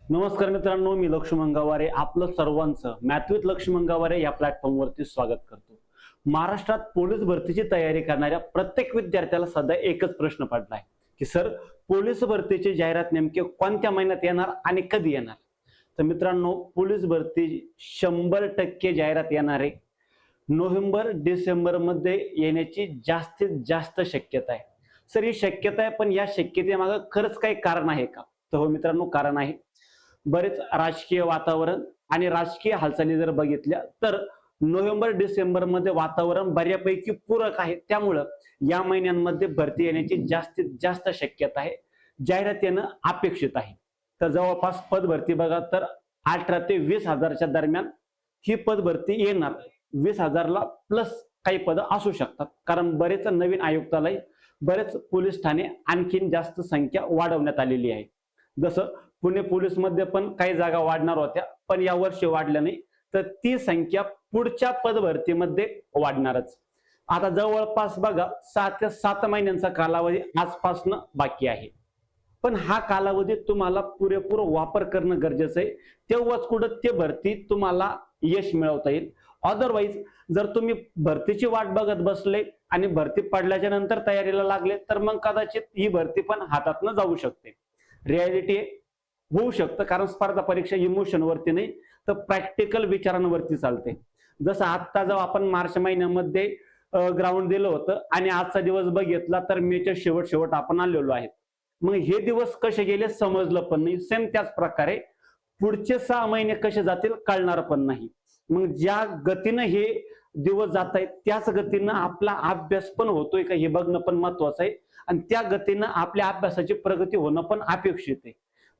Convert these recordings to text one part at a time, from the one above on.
नमस्कार मित्रांनो, मी लक्ष्मण गावारे आपलं सर्वांचं मॅथ विथ लक्ष्मण गावारे या प्लॅटफॉर्मवरती स्वागत करतो। महाराष्ट्रात पोलीस भरतीची तयारी करणाऱ्या प्रत्येक विद्यार्थ्याला सध्या एकच प्रश्न पडलाय की सर, पोलीस भरतीची जाहिरात नेमके कोणत्या महिन्यात येणार आणि कधी येणार? तर मित्रांनो, पोलीस भरती 100% जाहिरात येणार आहे। नोव्हेंबर डिसेंबर मध्ये येण्याची जास्तीत जास्त शक्यता आहे। सर, ही शक्यता आहे, पण या शक्यतेमागे खरंच काही कारण आहे का? तर हो मित्रांनो, कारण आहे। बरेच राजकीय वातावरण आणि राजकीय हालचाली जर बघितल्या तर नोव्हेंबर डिसेंबर मध्ये वातावरण बऱ्यापैकी पूरक आहे, त्यामुळे या महिन्यांमध्ये भरती येण्याची जास्तीत जास्त शक्यता आहे। जाहिरात येणं अपेक्षित आहे। तर जवळपास पद भरती बघा तर 18 ते 20,000च्या दरम्यान ही पद भरती येणार। 20,000ला प्लस काही पद असू शकतात, कारण बरेच नवीन आयुक्तालय, बरेच पोलीस ठाणे आणखीन जास्त संख्या वाढवण्यात आलेली आहे। जसं पुणे पोलीस मध्ये पण काही जागा वाढणार होत्या, पण या वर्षी वाढल्या नाही, तर ती संख्या पुढच्या पद भरतीमध्ये वाढणारच। आता जवळपास बघा 6 ते 7 महिन्यांचा कालावधी आजपासून बाकी आहे, पण हा कालावधी तुम्हाला पुरेपूर वापर करणं गरजेचं आहे, तेव्हाच कुठं ते भरती तुम्हाला यश मिळवता येईल। अदरवाईज जर तुम्ही भरतीची वाट बघत बसले आणि भरती पडल्याच्या नंतर तयारीला लागले तर मग कदाचित ही भरती पण हातातनं जाऊ शकते। रियालिटी होऊ शकतं, कारण स्पर्धा परीक्षा इमोशन वरती नाही तर प्रॅक्टिकल विचारांवरती चालते। जसं आता जेव्हा आपण मार्च महिन्यामध्ये ग्राउंड दिलं होतं आणि आजचा दिवस बघितला तर मेच्या शेवट आपण आलेलो आहे। मग हे दिवस कसे गेले समजलं पण नाही। सेम त्याच प्रकारे पुढचे 6 महिने कसे जातील कळणार पण नाही। मग ज्या गतीनं हे दिवस जात आहेत त्याच गतीनं आपला अभ्यास पण होतोय का हे बघणं पण महत्वाचं आहे, आणि त्या गतीनं आपल्या अभ्यासाची प्रगती होणं पण अपेक्षित आहे।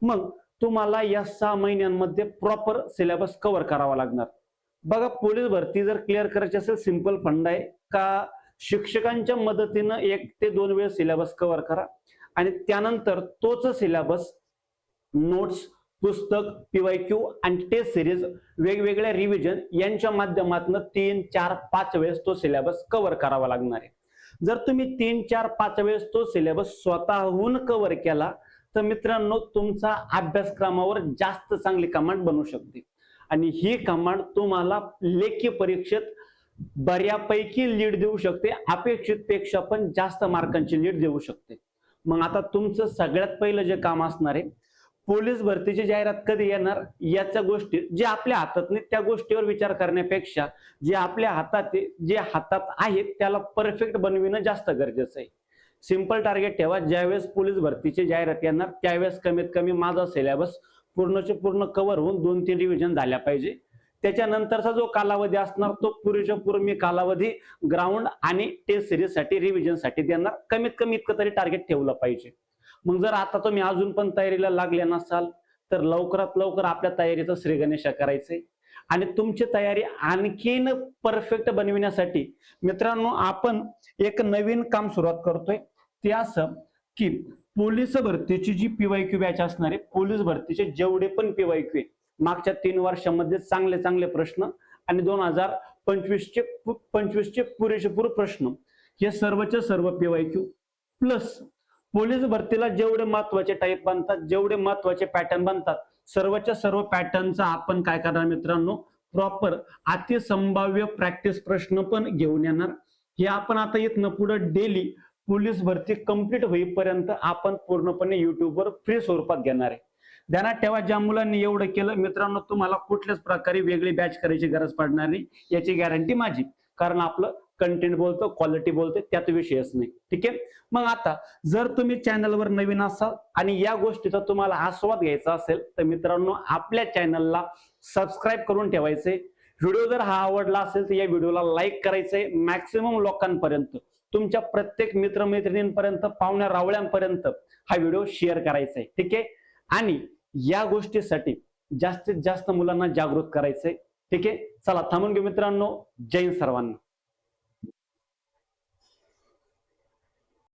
मग तुम्हाला या 6 महिन्यांमध्ये प्रॉपर सिलेबस कव्हर करावा लागणार। बघा, पोलीस भरती जर क्लिअर करायची असेल, सिंपल फंड आहे का शिक्षकांच्या मदतीनं 1 ते 2 वेळ सिलेबस कव्हर करा आणि त्यानंतर तोच सिलेबस नोट्स, पुस्तक, पीवायक्यू आणि टेस्ट सिरीज, वेगवेगळ्या रिव्हिजन यांच्या माध्यमातून 3, 4, 5 वेळेस तो सिलेबस कव्हर करावा लागणार आहे। जर तुम्ही 3, 4, 5 वेळेस तो सिलेबस स्वतःहून कव्हर केला तर मित्रांनो, तुमचा अभ्यासक्रमावर जास्त चांगली कमांड बनू शकते, आणि ही कमांड तुम्हाला लेखी परीक्षेत बऱ्यापैकी लीड देऊ शकते, अपेक्षित पेक्षा पण जास्त मार्कांची लीड देऊ शकते। मग आता तुमचं सगळ्यात पहिलं जे काम असणार आहे, पोलीस भरतीची जाहिरात कधी येणार याच्या गोष्टी जे आपल्या हातात नाही त्या गोष्टीवर विचार करण्यापेक्षा जे आपल्या हातात जे हातात आहे त्याला परफेक्ट बनविणं जास्त गरजेचं आहे। सिंपल टार्गेट ठेवा, ज्यावेळेस पोलीस भरतीची जाहिरात येणार त्यावेळेस कमीत कमी माझा सिलेबस पूर्णचे पूर्ण कव्हर होऊन 2-3 रिव्हिजन झाल्या पाहिजे। त्याच्यानंतरचा जो कालावधी असणार तो पुरेच्या पूर्ण मी कालावधी ग्राउंड आणि टेस्ट सिरीज साठी रिव्हिजन साठी देणार, कमीत कमी इतकं तरी टार्गेट ठेवलं पाहिजे। मग जर आता तुम्ही अजून पण तयारीला लागले नसाल तर लवकरात लवकर आपल्या तयारीचं श्रीगणेशा करायचंय, आणि तुमची तयारी आणखीन परफेक्ट बनविण्यासाठी मित्रांनो आपण एक नवीन काम सुरुवात करतोय। ते असं की पोलीस भरतीची जी पीवायक्यू बॅच असणार आहे, पोलीस भरतीचे जेवढे पण पीवायक्यू आहे मागच्या 3 वर्षांमध्ये चांगले चांगले प्रश्न आणि 2025चे पुरेपूर प्रश्न, हे सर्वचे सर्व पीवायक्यू प्लस पोलीस भरतीला जेवढे महत्वाचे टाईप बनतात, जेवढे महत्वाचे पॅटर्न बनतात, सर्वच्या सर्व पॅटर्नचा आपण काय करणार मित्रांनो, प्रॉपर अतिसंभाव्य प्रॅक्टिस प्रश्न पण घेऊन येणार। हे आपण आता इथनं पुढे डेली पोलीस भरती कंप्लीट होईपर्यंत आपण पूर्णपणे युट्यूबवर फ्री स्वरूपात घेणार आहे। ध्यानात ठेवा, ज्या मुलांनी एवढं केलं मित्रांनो, तुम्हाला कुठल्याच प्रकारे वेगळी बॅच करायची गरज पडणार नाही, याची गॅरंटी माझी, कारण आपलं कंटेंट बोलतो, क्वालिटी बोलते, त्यात विषयच नाही। ठीक आहे। मग आता जर तुम्ही चॅनलवर नवीन असाल आणि या गोष्टीचा तुम्हाला आस्वाद घ्यायचा असेल तर मित्रांनो आपल्या चॅनलला सबस्क्राईब करून ठेवायचे। व्हिडिओ जर हा आवडला असेल तर या व्हिडिओला लाईक करायचंय, मॅक्सिमम लोकांपर्यंत, तुमच्या प्रत्येक मित्रमैत्रिणींपर्यंत, पाहुण्या रावळ्यांपर्यंत हा व्हिडिओ शेअर करायचा आहे। ठीक आहे। आणि या गोष्टीसाठी जास्तीत जास्त मुलांना जागृत करायचंय। ठीक आहे। चला थांबून घेऊ मित्रांनो। जय हिंद सर्वांना।